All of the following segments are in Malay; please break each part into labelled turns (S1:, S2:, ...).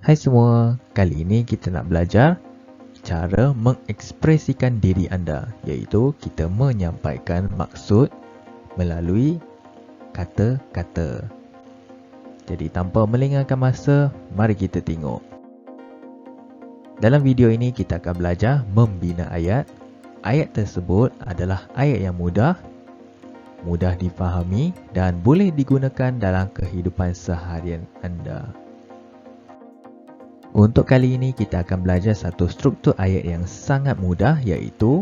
S1: Hai semua, kali ini kita nak belajar cara mengekspresikan diri anda, iaitu kita menyampaikan maksud melalui kata-kata. Jadi tanpa melengahkan masa, mari kita tengok. Dalam video ini kita akan belajar membina ayat. Ayat tersebut adalah ayat yang mudah difahami dan boleh digunakan dalam kehidupan seharian anda. Untuk kali ini kita akan belajar satu struktur ayat yang sangat mudah, iaitu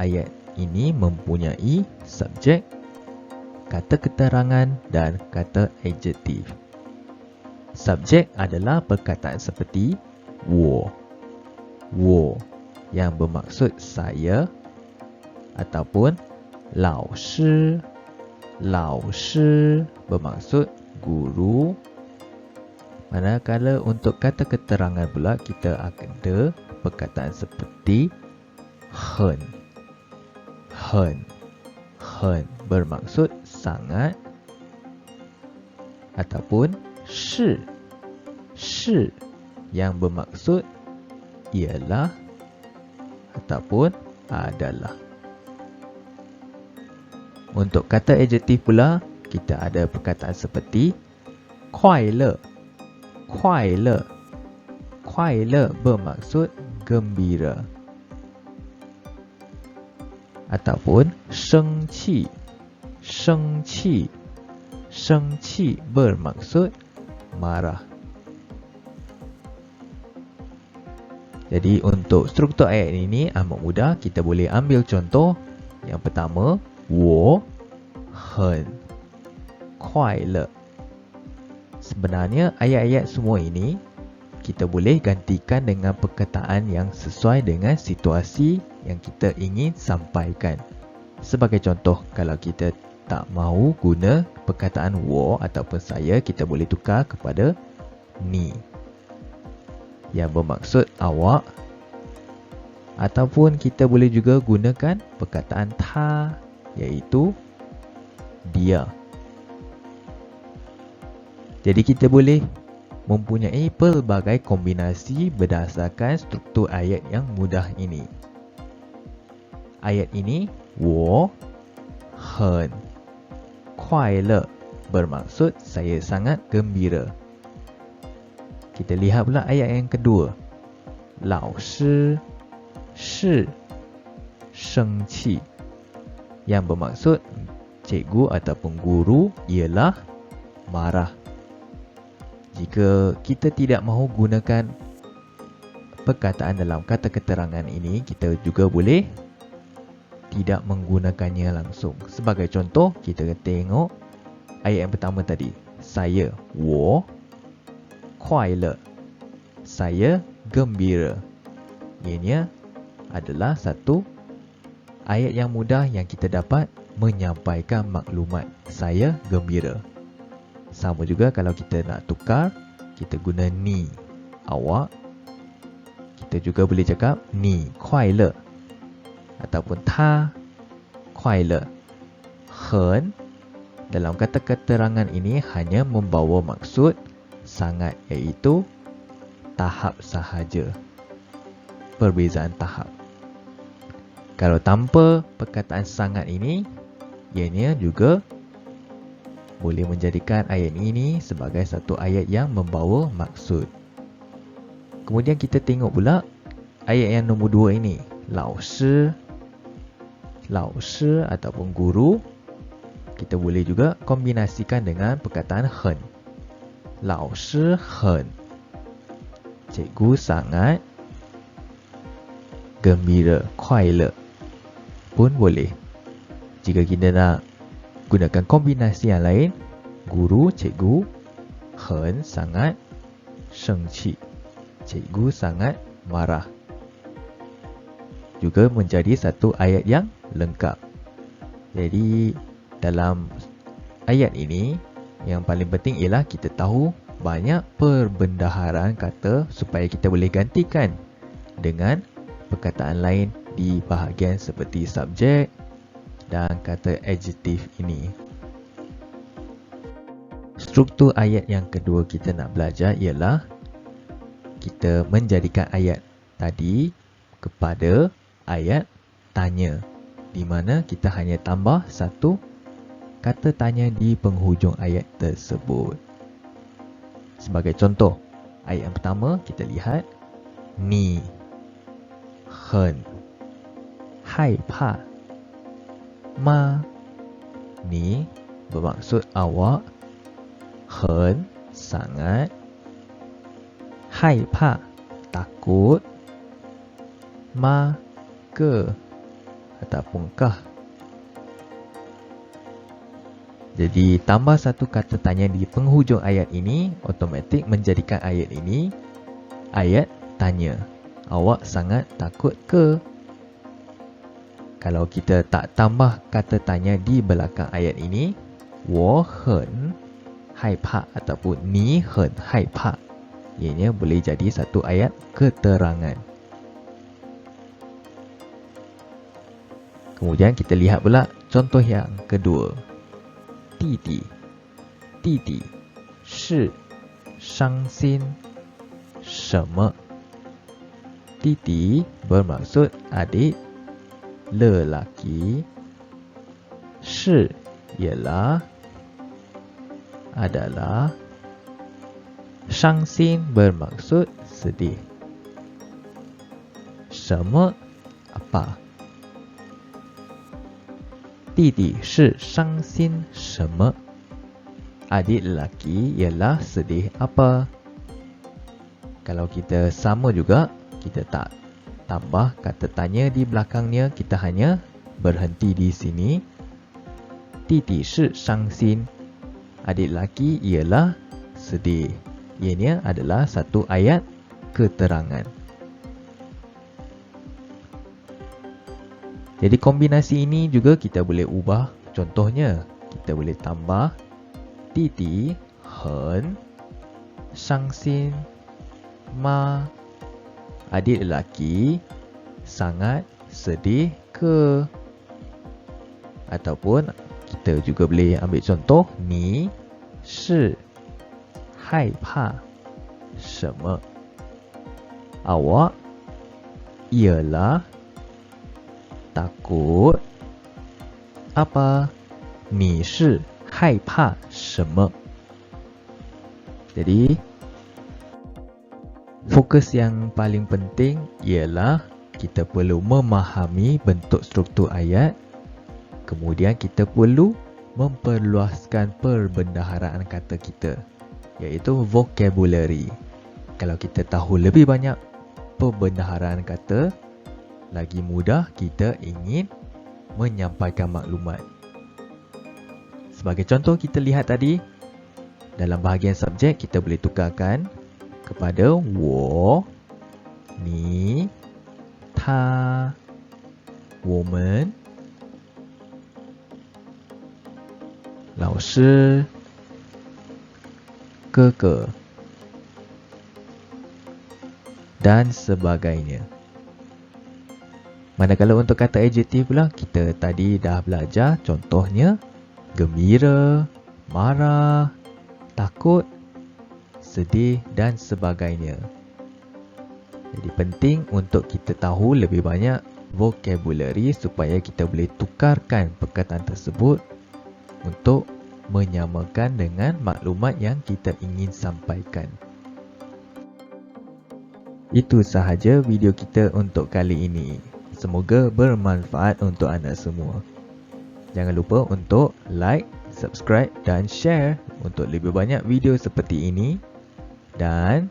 S1: ayat ini mempunyai subjek, kata keterangan dan kata adjektif. Subjek adalah perkataan seperti 我 yang bermaksud saya, ataupun 老师 bermaksud guru. Manakala untuk kata keterangan pula kita ada perkataan seperti 很 bermaksud sangat, ataupun 是 yang bermaksud ialah ataupun adalah. Untuk kata adjektif pula kita ada perkataan seperti 快乐 bermaksud gembira, ataupun 生气 bermaksud marah. Jadi untuk struktur ayat ini amat mudah, kita boleh ambil contoh. Yang pertama, 我很快乐. Sebenarnya ayat-ayat semua ini kita boleh gantikan dengan perkataan yang sesuai dengan situasi yang kita ingin sampaikan. Sebagai contoh, kalau kita tak mahu guna perkataan 我 ataupun saya, kita boleh tukar kepada 你 yang bermaksud awak, ataupun kita boleh juga gunakan perkataan 他 iaitu dia. Jadi kita boleh mempunyai pelbagai kombinasi berdasarkan struktur ayat yang mudah ini. Ayat ini 我很快乐 bermaksud saya sangat gembira. Kita lihat pula ayat yang kedua. 老师是生气 yang bermaksud cikgu ataupun guru ialah marah. Jika kita tidak mahu gunakan perkataan dalam kata keterangan ini, kita juga boleh tidak menggunakannya langsung. Sebagai contoh, kita tengok ayat yang pertama tadi. Saya 我快乐 saya gembira. Ianya adalah satu ayat yang mudah yang kita dapat menyampaikan maklumat saya gembira. Sama juga kalau kita nak tukar, kita guna 你 awak. Kita juga boleh cakap 你快乐 ataupun 他快乐. 很 dalam kata keterangan ini hanya membawa maksud sangat, iaitu tahap sahaja, perbezaan tahap. Kalau tanpa perkataan sangat ini, ianya juga boleh menjadikan ayat ini sebagai satu ayat yang membawa maksud. Kemudian kita tengok pula ayat yang nombor 2 ini. 老师 ataupun guru, kita boleh juga kombinasikan dengan perkataan 很 老师很 cikgu sangat gembira, 快乐 pun boleh. Jika kita nak gunakan kombinasi yang lain, guru, cikgu, 很 sangat, 生气 cikgu sangat marah, juga menjadi satu ayat yang lengkap. Jadi dalam ayat ini yang paling penting ialah kita tahu banyak perbendaharaan kata supaya kita boleh gantikan dengan perkataan lain di bahagian seperti subjek dan kata adjektif ini. Struktur ayat yang kedua kita nak belajar ialah kita menjadikan ayat tadi kepada ayat tanya, di mana kita hanya tambah satu kata tanya di penghujung ayat tersebut. Sebagai contoh, ayat yang pertama kita lihat, ni hen hai pa ma. Ni bermaksud awak, hen sangat, hai pa takut, ma ke ataupun kah. Jadi tambah satu kata tanya di penghujung ayat ini automatik menjadikan ayat ini ayat tanya. Awak sangat takut ke? Kalau kita tak tambah kata tanya di belakang ayat ini, 我很害怕 ataupun 你很害怕, ianya boleh jadi satu ayat keterangan. Kemudian kita lihat pula contoh yang kedua. 弟弟弟弟是伤心什么? Titi bermaksud adik lelaki. Shi ialah adalah. Shangxin bermaksud sedih. Sheme apa? Didi shi shangxin sheme? Adik lelaki ialah sedih apa? Kalau kita sama juga, kita tak tambah kata tanya di belakangnya, kita hanya berhenti di sini. Didi shi shangxin, adik lelaki ialah sedih. Ianya adalah satu ayat keterangan. Jadi kombinasi ini juga kita boleh ubah. Contohnya, kita boleh tambah Didi hen shangxin ma, adik lelaki sangat sedih ke? Ataupun kita juga boleh ambil contoh, ni shi hai pa sheme? Awak ialah takut apa? Ni shi hai pa sheme? Jadi fokus yang paling penting ialah kita perlu memahami bentuk struktur ayat. Kemudian kita perlu memperluaskan perbendaharaan kata kita, iaitu vocabulary. Kalau kita tahu lebih banyak perbendaharaan kata, lagi mudah kita ingin menyampaikan maklumat. Sebagai contoh kita lihat tadi, dalam bahagian subjek kita boleh tukarkan kepada 我你他我们老师哥哥 dan sebagainya. Manakala untuk kata adjektif pula, kita tadi dah belajar contohnya gembira, marah, takut, sedih dan sebagainya. Jadi penting untuk kita tahu lebih banyak vocabulary supaya kita boleh tukarkan perkataan tersebut untuk menyamakan dengan maklumat yang kita ingin sampaikan. Itu sahaja video kita untuk kali ini. Semoga bermanfaat untuk anda semua. Jangan lupa untuk like, subscribe dan share untuk lebih banyak video seperti ini. Dan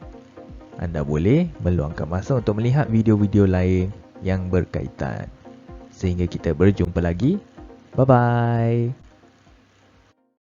S1: anda boleh meluangkan masa untuk melihat video-video lain yang berkaitan. Sehingga kita berjumpa lagi. Bye-bye.